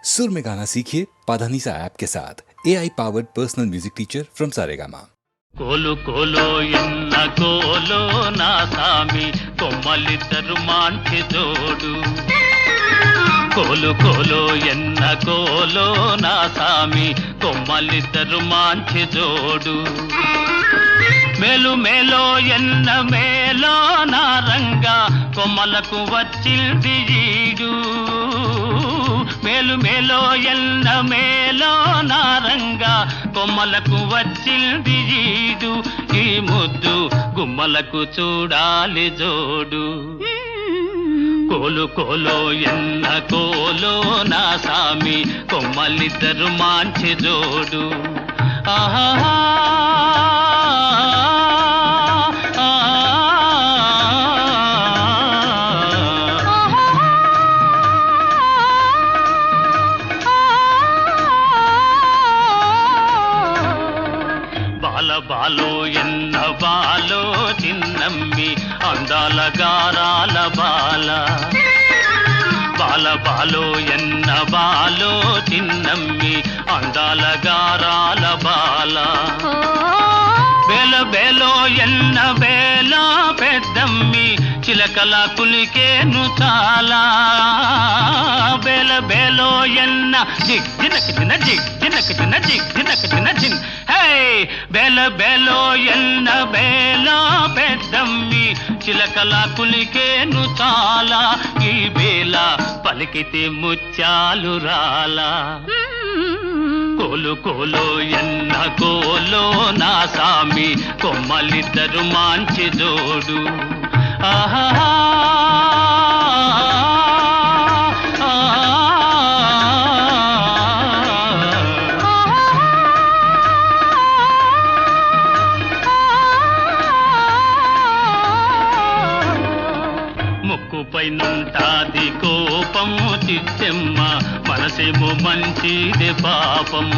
सुर में गाना सीखिए पाधानीसा ऐप के साथ AI powered personal music teacher from Saregama. కోలు కోలో ఎన్న కోలో నా సామి కొమ్మలిద్దరు మాంచి జోడు కోలు కోలో ఎన్న కోలో నా సామి కొమ్మలిద్దరు మాంచి జోడు మేలు మేలో ఎన్న మేలో నా రంగా కొమ్మలకు వచ్చింది ఈడు మేలు మేలో ఎన్న మేలో నా రంగా కొమ్మలకు వచ్చింది ఈడు ఈ ముద్దు గుమ్మలకు చూడాలి జోడు కోలు కోలో ఎన్న కోలో నా సామి కొమ్మలిద్దరు మాంచి జోడు ఆహా బాలో ఎన్న బాలో చిన్నమ్మి అందాల గారాల బాల బాలో ఎన్న బాలో చిన్నమ్మి అందాల గారాల బాల బేలో ఎన్న బేల పెద్దమ్మి చిలకల కులికేను చాలా బేలో ఎన్న జిగ్ జినక జిన జిగ్ జినక జిన జిగ్ జినక జిన జిన్ హే బేలో ఎన్న బేల పెద్దమ్మి చిలకల కులికేను చాలా ఈ బేల పలికితే ముత్యాలు రాలా కోలు కోలో ఎన్న కోలో నా సామి కొమ్మలిద్దరు మాంచి జోడు ఆహా ముక్కుపై నుంటాది కోపము చిత్తెమ్మ మనసేమో మంచిది పాపం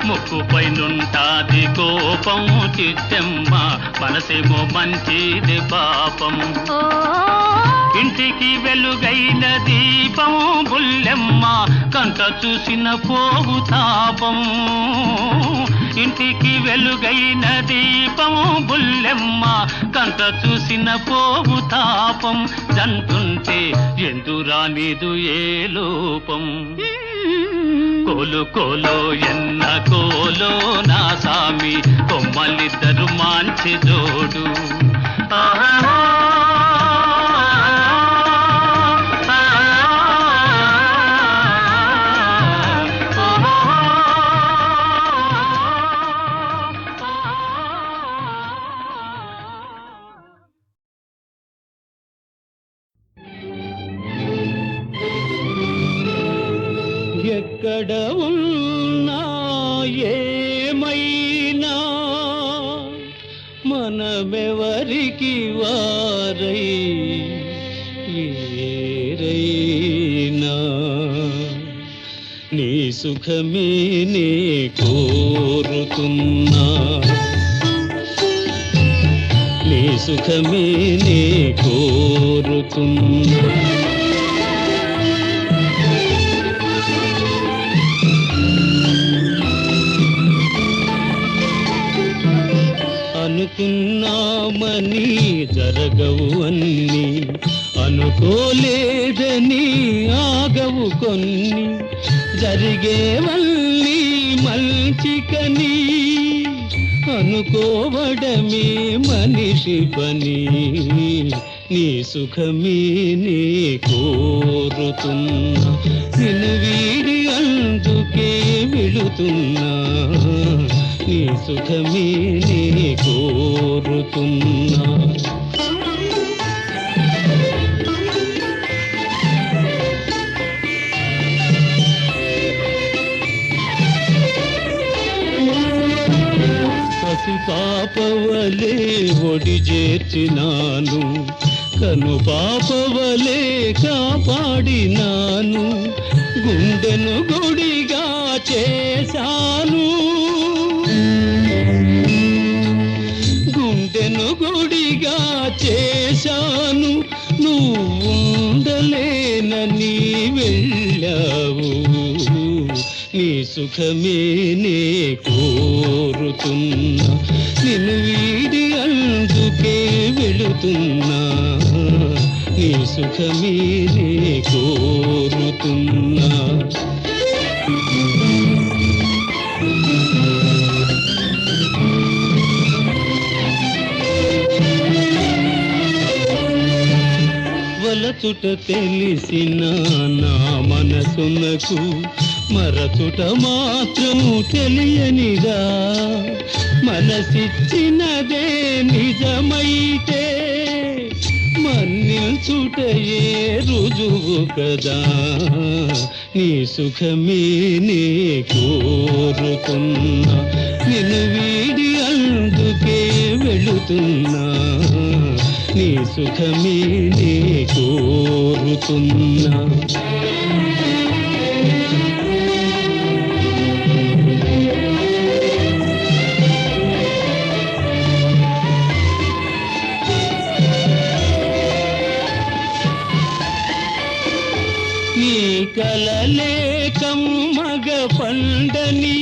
ముక్కుపై నుంటాది కోపము చిత్తెమ్మ మనసేమో మంచిది పాపం ఇంటికి వెలుగైన దీపం బుల్లెమ్మ కంట చూసిన పోగు తాపం ఇంటికి వెలుగైన దీపం బుల్లెమ్మ కంట చూసిన పోగు తాపం జంటుంటే ఎందురానిదు ఏ లోపం కోలు కోలో ఎన్న కోలో నా సామి కొమ్మలిద్దరు మాంచి జోడు ఆహా ఎక్కడ ఉన్నా ఏమైనా మనమెవరికి వారై వేరైనా నీ సుఖమే నే కోరుతున్నా నీ సుఖమే నే కోరుతున్నా అనుకున్నామని జరగవు అన్ని అనుకోలేదని ఆగవు కొన్ని జరిగేవన్నీ మంచికని అనుకోవడమే మనిషి పని నీ సుఖమే నే కోరుతున్నా నిన్ను వీడి అందుకే వెళుతున్నా నీ సుఖమే నే కోరుతున్నా పసి పాపవలే ఒడి చేర్చినాను కను పాపవలే కాపాడినాను గుండెను గుడిగా చేశాను గుండెను గుడిగా చేశాను నువ్వు ఉండలేనని వెళ్ళాను చేశావు నీ సుఖమే నే కోరుతున్నా నిన్ను వీడి అందుకే వెళుతున్నా నీ సుఖమే నే కోరుతున్నా వలచుట తెలిసిన నా మనసునకు మరచుట మాత్రం తెలియనిదా మనసిచ్చినదే నిజమైతే మన్నిల్చుటయే రుజువు కదా నీ సుఖమే నే కోరుతున్నా నిన్ను వీడి అందుకే వెళుతున్నా నీ సుఖమే నే కోరుతున్నా నీ కలలే కమ్మగ పండని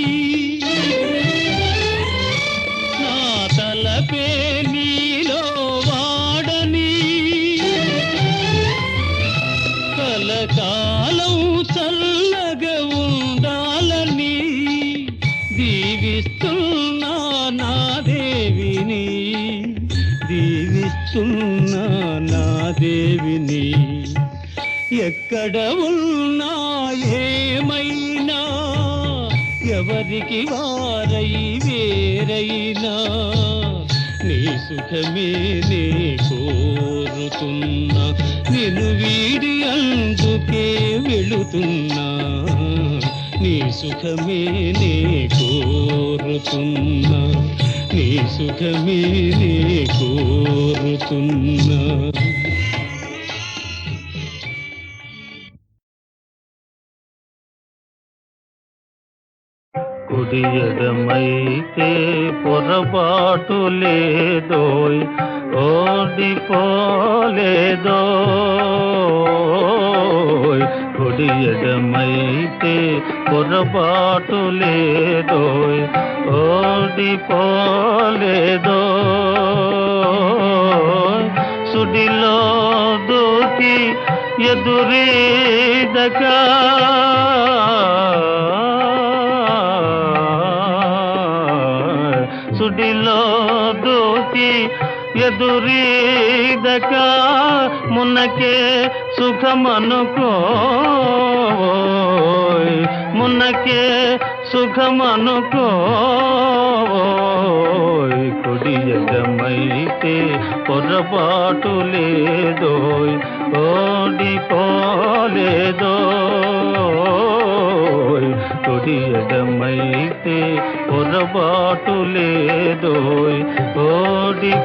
నా తలపే నీలో వాడని కలకాలం చల్లగా ఉండాలని దీవిస్తున్నా నా దేవిని దీవిస్తున్నా నా దేవిని ఎక్కడ ఉన్నా ఏమైనా ఎవరికి వారై వేరైనా నీ సుఖమే నే కోరుతున్నా నిన్ను వీడి అందుకే వెళుతున్నా నీ సుఖమే నే కోరుతున్నా నీ సుఖమే నే కోరుతున్నా కుడి ఎడమైతే పొరపాటు లేదోయ్ ఓడిపోలేదోయ్ కుడి ఎడమైతే పొరపాటు లేదోయ్ ఓడిపోలేదోయ్ సుడిలో దూకి ఎదురీదగా సుడిలో దూకి ఎదురీదక మున్నకే సుఖమనుకోయ్ మున్నకే సుఖమనుకోయ్ కుడి ఎడమైతే పొరపాటు లేదోయ్ ఓడిపోలేదోయ్ కుడి ఎడమైతే పొరపాటు లేదోయ్ ఓడిపోలేదోయ్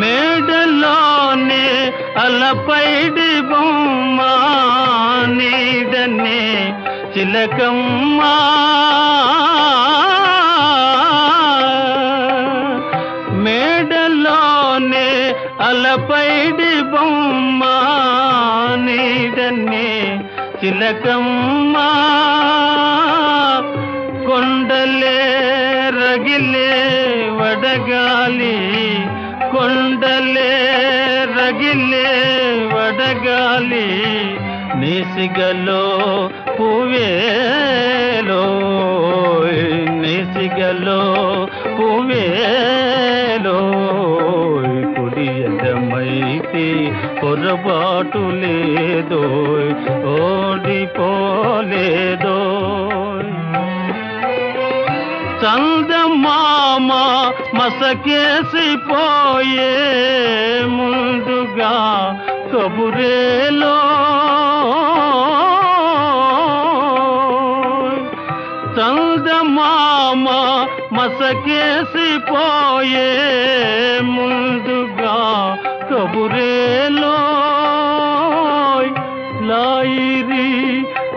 మేడలోనే అలపైడి బొమ్మ నీడనే చిలకమ్మ మేడలోనే అలపైడి బొమ్మ నీడనే చిలకమ్మ కొండలే రగిలే వడగాలి కొండలే రగిలే వడగాలి నేసిగలో పువేలో నేసిగలో పువేలో కుడి ఎడమైతే పొరపాటు లేదోయ్ ఓడిపోలేదోయ్ చందమామ మసకేసిపోయే ముందుగా కబురేలో చందమామ మసకేసిపోయే ముందుగా కబురేలో లాయిరి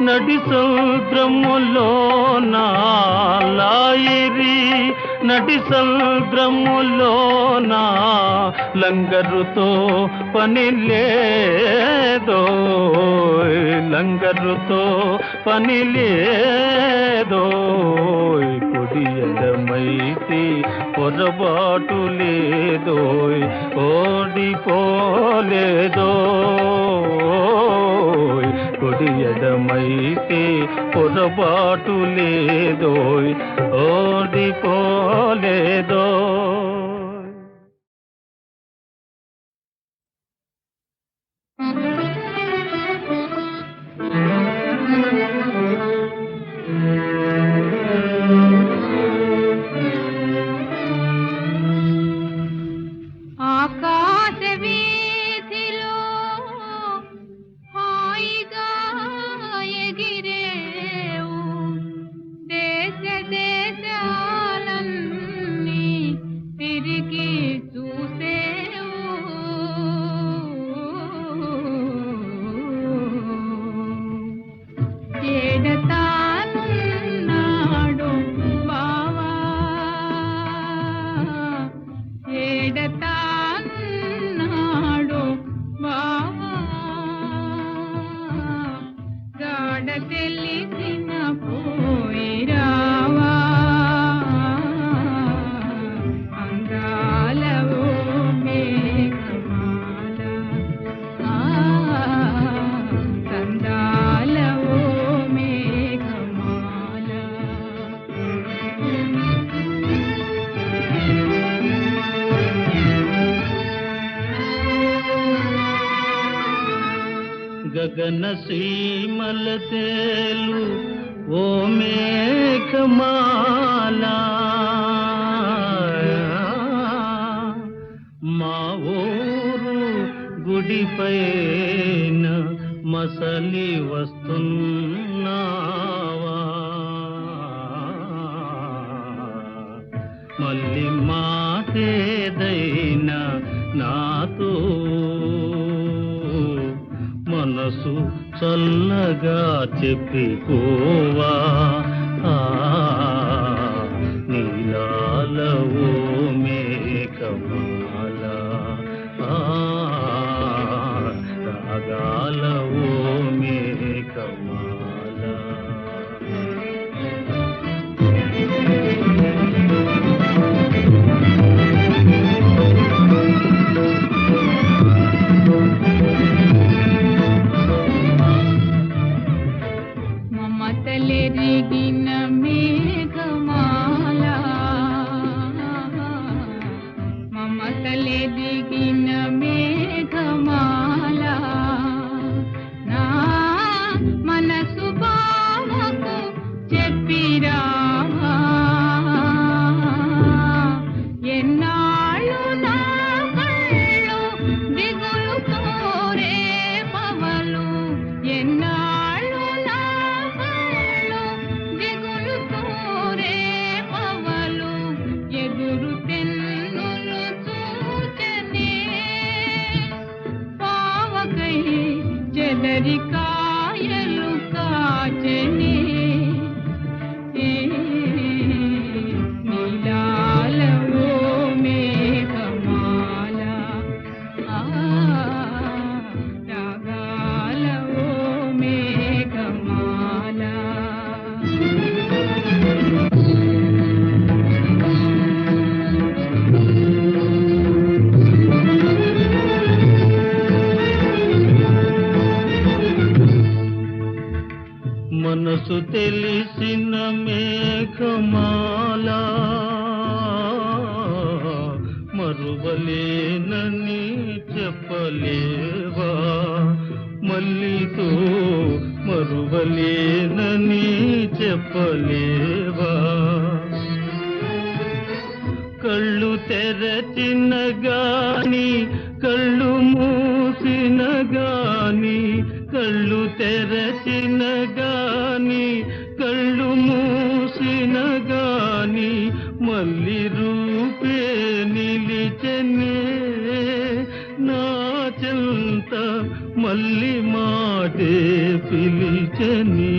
నడి సముద్రములోన లాయిరి నడి సంద్రములోన లంగరుతో పని లేదో, లంగరుతో పని లేదో, కుడి ఎడమైతే పొరబాటు లేదో, ఓడిపోలేదో, కుడి ఎడమైతే పొరబాటు లేదో, ఓడిపోలేదో. ఆకాశ వీధిలో హాయిగా ఎగిరేవు, దేశ దేశాలన్నీ తిరిగి చూసేవు, ఏడతానున్నాడు బావా, ఏడతానున్నాడు బావా, గాఢ తెలిసిన పోయిరావా, అందాల ఓ మేఘమాల, కందాల ఓ మేఘమాల. గగన సీమల తేలు ఓ మేఘమాల, మా ఊరు గుడిపైన మసలి వస్తున్నావా, మళ్ళీ మాటేదైనా నాతో మనసు చల్లగా చెప్పిపోవా, నీలాల ఓ మేఘమాల, రాగాల ఓ మేఘమాల. మమతలెరిగిన మేఘమాల, మమతలెరిగిన మేఘమాల, నా మనసు బావకు చెప్పిరావా, ఎన్నాళ్ళు నా కళ్ళు దిగులు కోరే పవలు, ఎన్నాళ్ళు నా కళ్ళు దిగులు కోరే పవలు, ఎదురు తెన్నులు చూచనే పావకై చెదరి కాయలు కాచనే, నీలాల ఓ మేఘమాల, రాగాల ఓ మేఘమాల. మనసు తెలిసిన మేఘమాల, మరువలేనని చెప్పలేవా, మల్లితో మరువలేనని చెప్పలేవా, కళ్ళు తెరచిన గాని కళ్ళు మూసిన గాని, కళ్ళు తెరచిన గాని కళ్ళు మూసిన గాని, మళ్ళీ రూపే నిలిచనే నా చెంత, మళ్ళీ మాటే పిలిచని.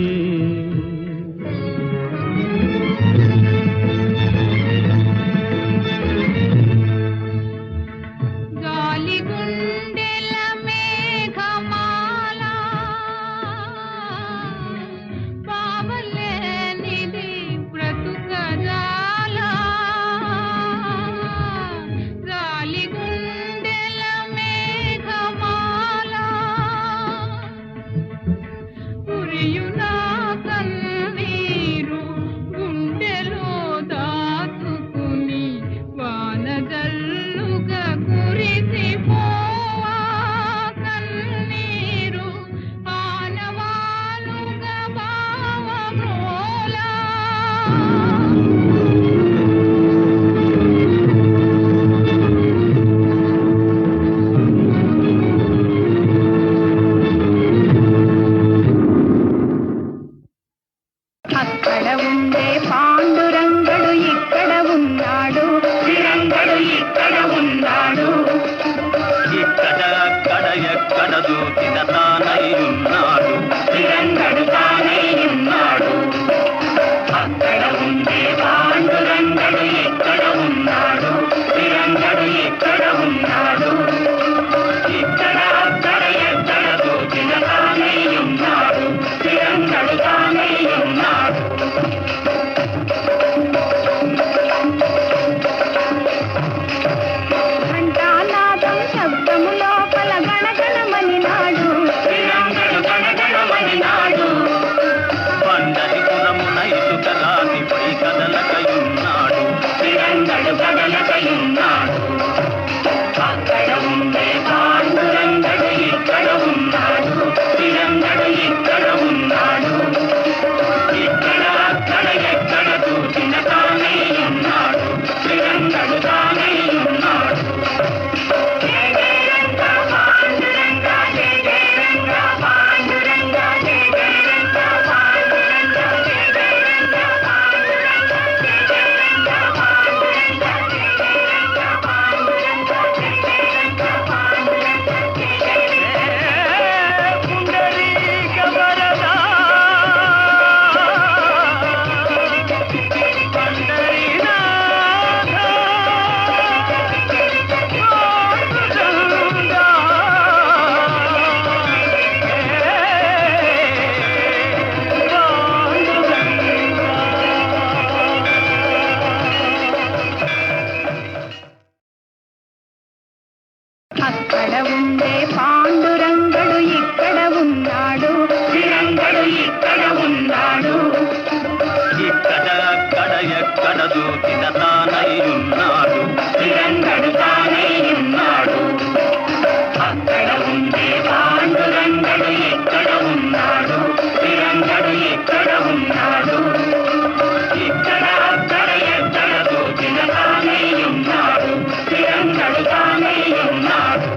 చిరతానై ఉన్నాడు చిరంగడు తానై ఉన్నాడు అక్కడ ఉండే పాండురంగడు ఎక్కడ ఉన్నాడు చిరంగడు ఎక్కడ ఉన్నాడు ఇక్కడ అక్కడ ఎక్కడ దూచిన తానై ఉన్నాడు చిరంగడు తానై ఉన్నాడు ఘంటానాదం శబ్దము లోపల గణగణమని నాడు చిరంగడు గణగణమని నాడు పండరిపురమున ఇసుక రాతిపై కదలకయున్నాడు చిరంగడు కదలకయున్నాడు అక్కడ ఉండే పాండురంగడు ఇక్కడ ఉన్నాడు చిరంగడు ఇక్కడ ఉన్నాడు ఇక్కడ అక్కడ ఎక్కడ దూచిన తానై ఉన్నాడు చిరంగడు తానై ఉన్నాడు జయ జయ రంగ పాండురంగ జయ జయ రంగ పాండురంగ జయ జయ రంగ పాండురంగ జయ జయ రంగ పాండురంగ జయ జయ రంగ పాండురంగ జయ జయ రంగ పాండురంగ జయ జయ రంగ పాండురంగ జయ జయ పుండరీక వరదా అక్కడ ఉండే పాండురంగడు ఇక్కడ ఉన్నాడు చిరంగడు ఇక్కడ ఉన్నాడు ఇక్కడ అక్కడ ఎక్కడ దూచిన తానై ఉన్నాడు చిరంగడు తానై ఉన్నాడు అక్కడ ఉండే పాండురంగడు ఎక్కడ ఉన్నాడు చిరంగడు ఎక్కడ ఉన్నాడు ఇక్కడ అక్కడ ఎక్కడ దూచిన తానై ఉన్నాడు చిరంగడు తానై ఉన్నాడు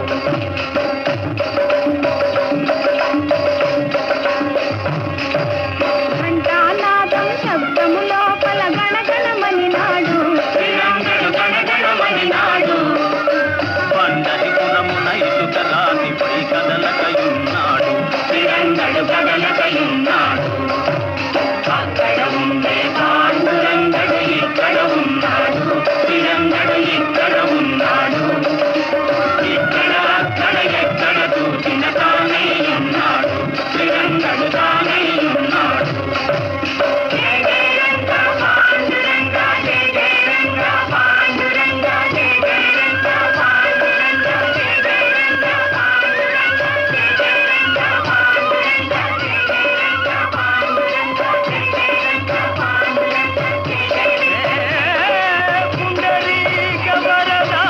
ఘంటానాదం శబ్దము లోపల గణగణమని నాడు చిరంగడు గణగణమని నాడు పండరిపురమున ఇసుక రాతిపై కదలకయున్నాడు చిరంగడు కదలకయున్నాడు అక్కడ ఉండే పాండురంగడు ఇక్కడ ఉన్నాడు చిరంగడు ఇక్కడ ఉన్నాడు ఇక్కడ అక్కడ ఎక్కడ దూచిన తానై ఉన్నాడు చిరంగడు తానై ఉన్నాడు జయ జయ రంగ పాండురంగ జయ జయ రంగ పాండురంగ జయ జయ రంగ పాండురంగ జయ జయ రంగ పాండురంగ జయ జయ రంగ పాండురంగ జయ జయ రంగ పాండురంగ జయ జయ రంగ పాండురంగ జయ జయ పుండరీక వరదా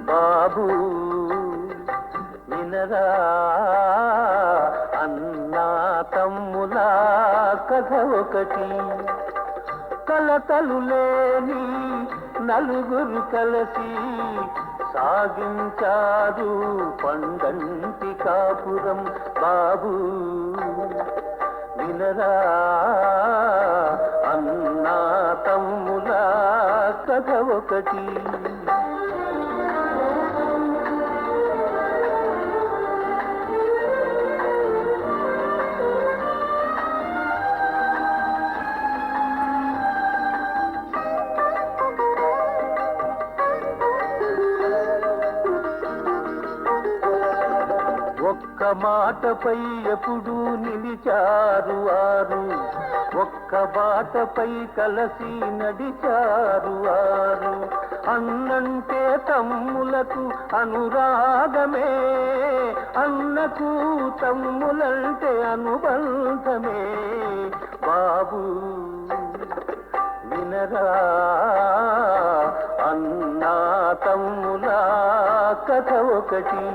బాబు వినరా అన్నా తమ్ముల కథ ఒకటి కలతలు లేని నలుగురు కలిసి సాగించారు పండంటి కాపురం బాబు వినరా అన్నా తమ్ముల కథ ఒకటి ఒక్క మాటపై ఎప్పుడు నిలిచారు వారు ఒక్క బాటపై కలసి నడిచారు వారు అన్నంటే తమ్ములకు అనురాగమే అన్నకు తమ్ములంటే అనుబంధమే బాబు వినరా అన్నా తమ్ముల కథ ఒకటి.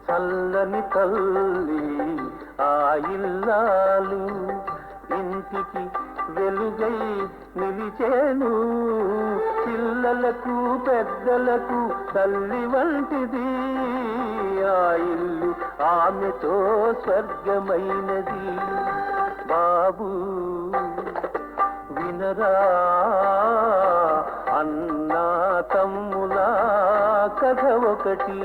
చల్లని తల్లి ఆ ఇల్లాలు ఇంటికి వెలుగై నిలిచేను. పిల్లలకు పెద్దలకు తల్లి వంటిది ఆ ఇల్లు, ఆమెతో స్వర్గమైనది. బాబు వినరా అన్నా తమ్ముల కథ ఒకటి.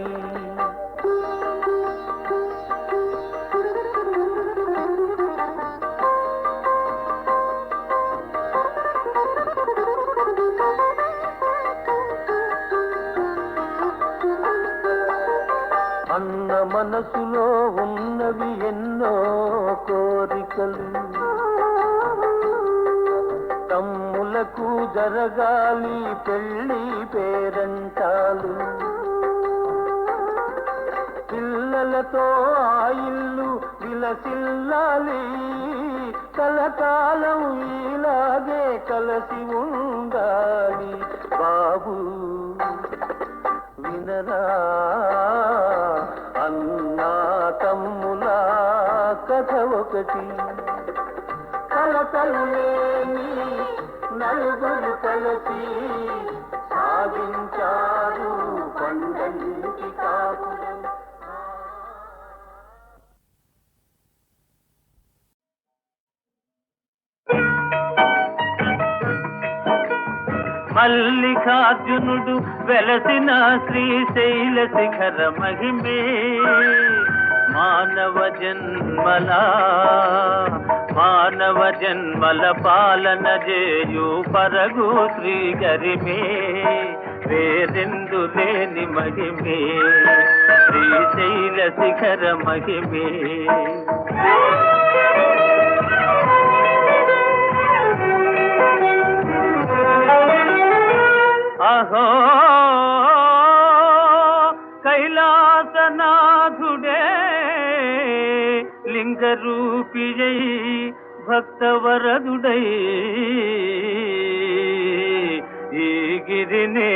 అన్న మనసులో ఉన్నవి ఎన్నో కోరికలు, తమ్ములకు జరగాలి పెళ్ళి పేరంటాలు. పిల్లలతో ఆ ఇల్లు విలసిల్లాలి, కలకాలం ఇలాగే కలసి ఉండాలి. బాబు వినరా అన్నా తమ్ముల కథ ఒకటి. కలతలు లేని నలుగురు కలిసి సాగించారు పండంటి కాపురం. మల్లికార్జునుడు వెలసిన శ్రీశైల శిఖర మహిమే మానవ జన్మల పాలన చేయు పరగు శ్రీ గరిమే వేరెందు లేని మహిమే శ్రీశైల శిఖర మహిమే. అహో కైలాసనాథుడే లింగరూపియై భక్తవరదుడై ఈ గిరినే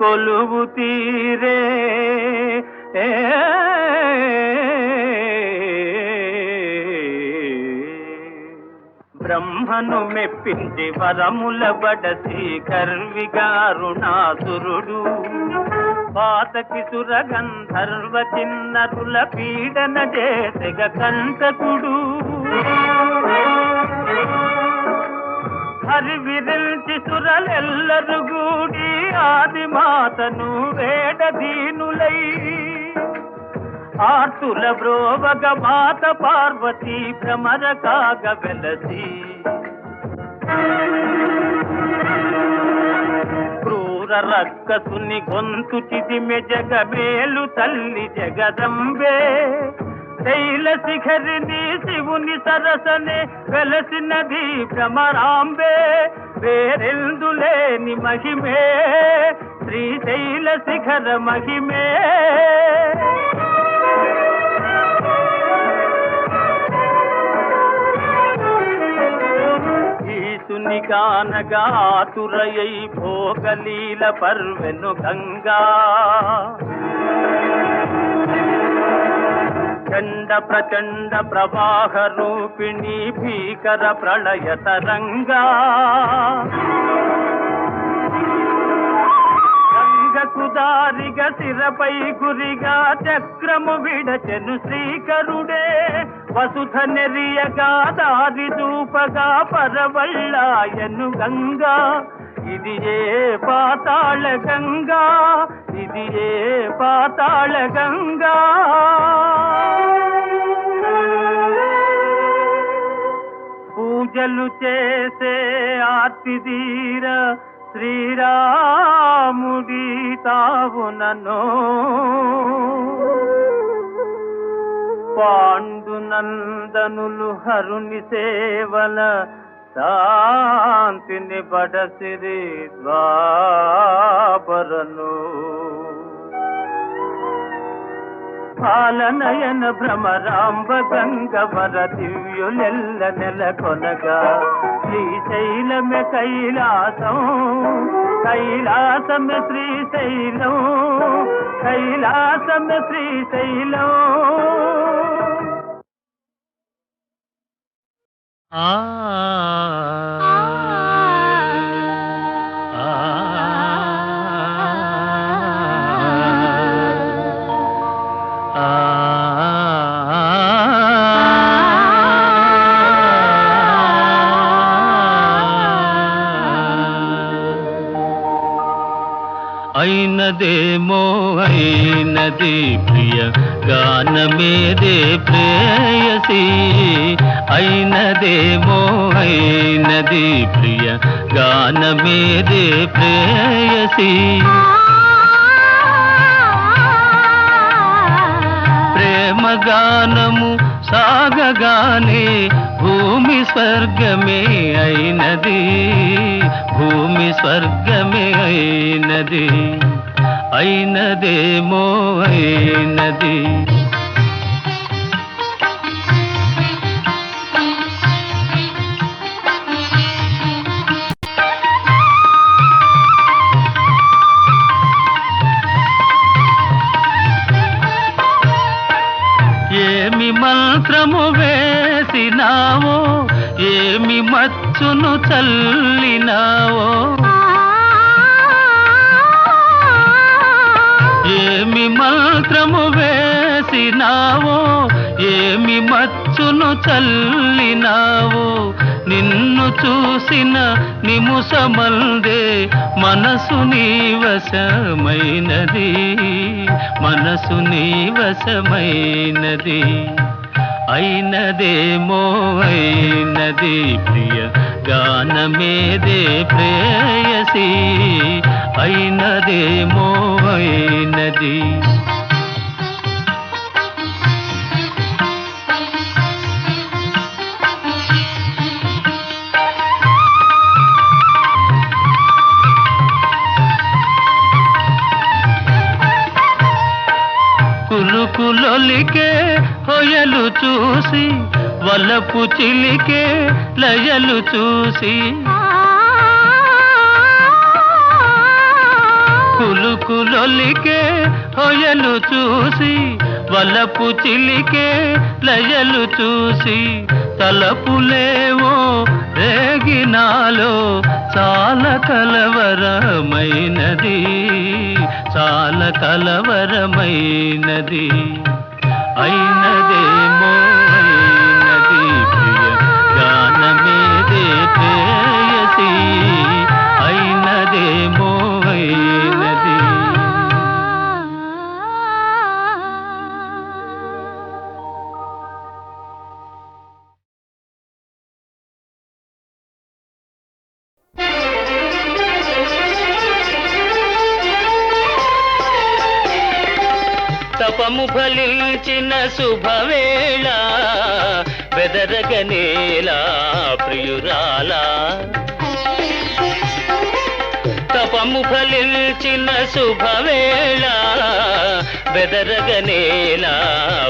కొలువు తీరే బ్రహ్మను మెప్పించి వరముల బడసి కర్విగారుణాసురుడు పాతకి సురగంధర్వ కిన్నరుల పీడన చేసెగ కంటకుడు హరివిరిల్చి సురలెల్లరు గూడి ఆదిమాతను వేడదీనులై ఆర్తుల బ్రోవగ మాత పార్వతీ భ్రమర కాగ వెలసి క్రూర రక్కసుని గొంతు చిదిమె జగమేలు తల్లి జగదంబే శైల శిఖరిని శివుని సరసనే వెలసినది భ్రమరాంబే వేరెందులేని మహిమే శ్రీశైల శిఖర మహిమే. ఈసుని కానగా ఆతురయై భోగలీల పర్వెను గంగా చండ ప్రచండ ప్రవాహ రూపిణి భీకర ప్రళయ తరంగా గంగకు దారిగా శిరపై గురిగా చక్రము విడచెను శ్రీకరుడే వసుధ నెరియగా దారి దూపగా పరవళ్ళాయను గంగా ఇది ఏ పాతాళ గంగా ఇది ఏ పాతాళ గంగా. పూజలు చేసే ఆర్తిదీర శ్రీరాముడి తావునను పాండునందనులు హరుని సేవల శాంతిని బడసిరి ద్వాపరను పాలనయన భ్రమరాంబ గంగవర దివ్యులెల్ల నెలకొనగా శ్రీశైలమే కైలాసం కైలాసమే శ్రీశైలం కైలాసమే శ్రీశైలం ఆ అయినదేమో అయినది ప్రియ గానమేదే ప్రేయసి అయినదేమో అయినది ప్రియ గానమేదే ప్రేయసి ప్రేమగానము సాగగానే భూమి స్వర్గమే అయినది భూమి స్వర్గమే అయినది అయినదేమో అయినది ఏమి మంత్రము వేసినావో ఏమి మచ్చును చల్లినావో ఏమి మంత్రము వేసినావో ఏమి మచ్చును చల్లినావో నిన్ను చూసిన నిముసమందే మనసు నీ వశమైనది మనసు నీ వశమైనది అయినదేమో అయినది ప్రియ గానమేదే ప్రేయసి అయినదేమో అయినది కులుకులొలికే హొయలు చూసి వలపు చిలికే లయలు చూసి కులుకులొలికే హొయలు చూసి వలపు చిలికే లయలు చూసి తలపులేవో రేగినాలో చాలా కలవరమైనది చాలా కలవరమైనది అయినదేమో అయినది ప్రియ గానమేదే ప్రేయసి అయినదేమో అయినది తపము ఫలించిన శుభవేళ బెదరగనేలా ప్రియురాలా తపము ఫలించిన శుభవేళ బెదరగనేలా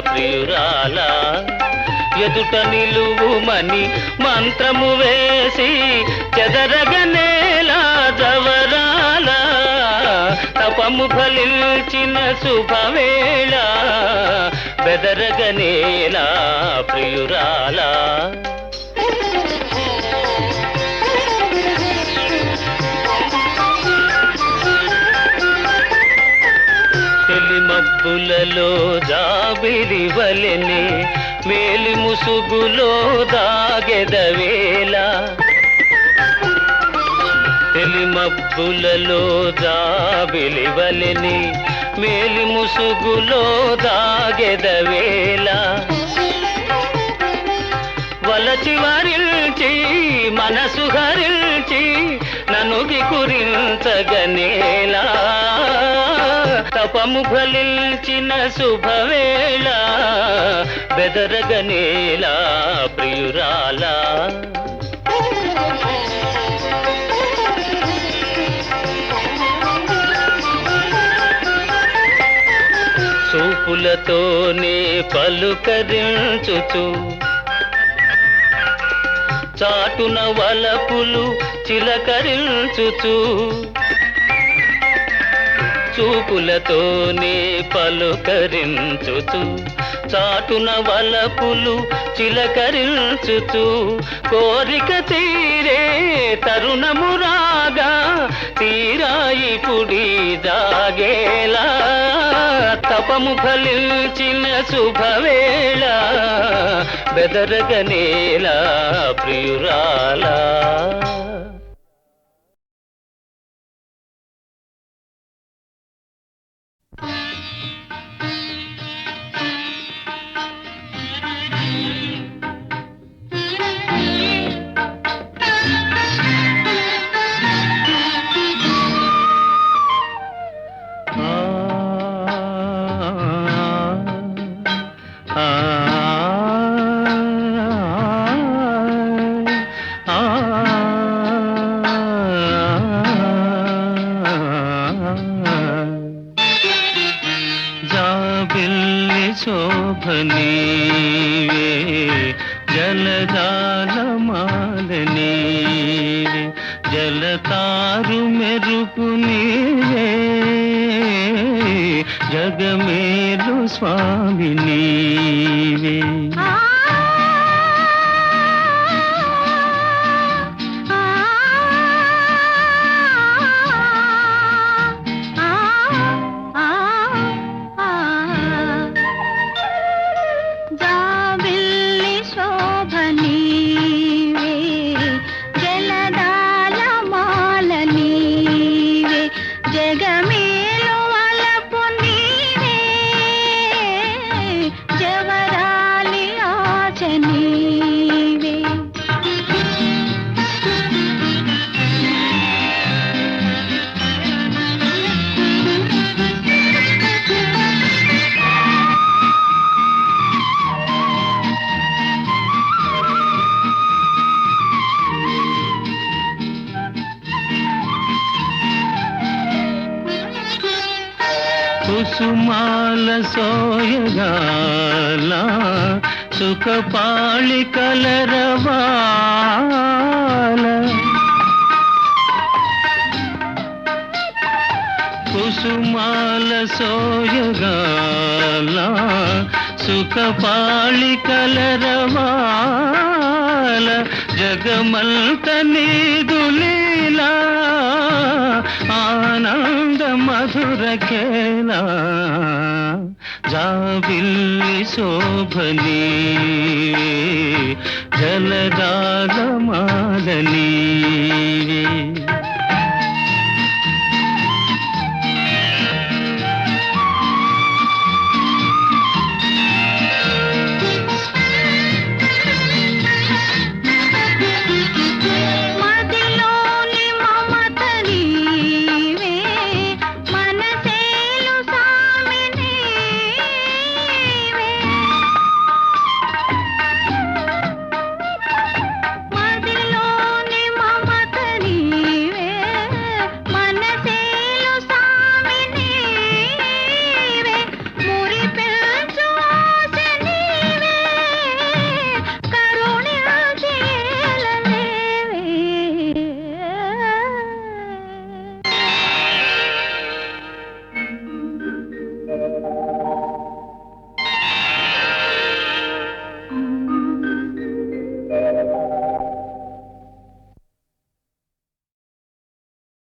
ప్రియురాలా ఎదుట నిలువుమని మంత్రము వేసి చెదరగనేలా జవరాల తపము ఫలించిన శుభవేళ బెదరగనేలా ప్రియురాలా తెలిమబ్బులలో జాబిలి వలెనే మేలి ముసుగులో దాగెదవేళ తెలిమబ్బులలో జాబిలి వలెనే మేలి ముసుగులో దాగెదవేళ వలచి వరిల్చి మనసు హరిల్చి ననుగి కురించగనేలా తపము ఫలించిన శుభవేళ బెదరగనేలా ప్రియురాలా చూపులతోనే పలుకరించుచు చాటున వలపులు చిలకరించుచు చూపులతోనే పలుకరించుచు చాటున వలపులు చిలకరించుచు కోరిక తీరే తరుణము రాగా తీరాయి పుడి దాగేలా తపము ఫలించిన శుభవేళ బెదరగనేలా ప్రియురాలా జాబిల్లి శోభనీవే జలజాలమాలనీవే జలతారు మెరుపు నీవే జగమేలు స్వామి నీవే కుసుమాల సోయగాల సుఖపాళి కలరవాల కుసుమాల సోయగాల సుఖపాళి కలరవాల జగమంత నీదులీలా ఆనంద మధుర కేలా జాబిల్లి శోభనీ జలజాలమాలని